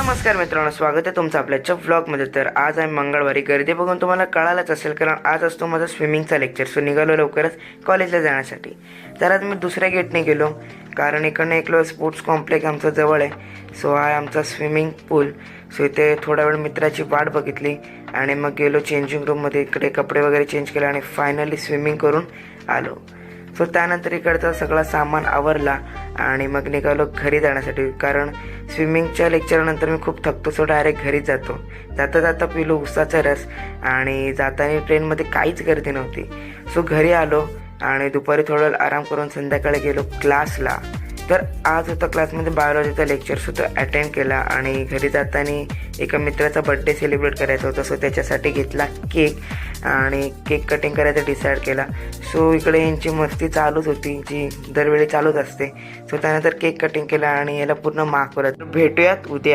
नमस्कार मित्रांनो, स्वागत आहे तुमचं आपल्याच्या व्लॉगमध्ये. तर आज आहे मंगळवारी. गर्दी बघून तुम्हाला कळालंच असेल, कारण आज असतो माझा स्विमिंगचा लेक्चर. सो निघालो लवकरच कॉलेजला जाण्यासाठी. तर आज मी दुसऱ्या गेटने गेलो, कारण इकडनं एक स्पोर्ट्स कॉम्प्लेक्स आमचं जवळ आहे. सो हा आमचा स्विमिंग पूल. सो इथे थोडा वेळ मित्राची वाट बघितली आणि मग गेलो चेंजिंग रूममध्ये. इकडे कपडे वगैरे चेंज केले आणि फायनली स्विमिंग करून आलो. सो त्यानंतर इकडचा सगळा सामान आवरला आणि मग निघालो घरी जाण्यासाठी, कारण स्विमिंगच्या लेक्चरनंतर मी खूप थकतो. सो डायरेक्ट घरीच जातो. जाता जाता पिलो उसाचा रस आणि जाताना ट्रेनमध्ये काहीच गर्दी नव्हती. सो घरी आलो आणि दुपारी थोडं आराम करून संध्याकाळी गेलो क्लासला. तर आज होता क्लासमध्ये बायोलॉजीचा लेक्चरसुद्धा अटेंड केला आणि घरी जाताना एका मित्राचा बड्डे सेलिब्रेट करायचा होता. सो त्याच्यासाठी घेतला केक आणि केक कटिंग करायचा डिसाईड केला. सो इकडे यांची मस्ती चालूच होती, जी दरवेळी चालूच असते. सो त्यानंतर केक कटिंग केला आणि याला पूर्ण मार्क करत. भेटूयात उद्या.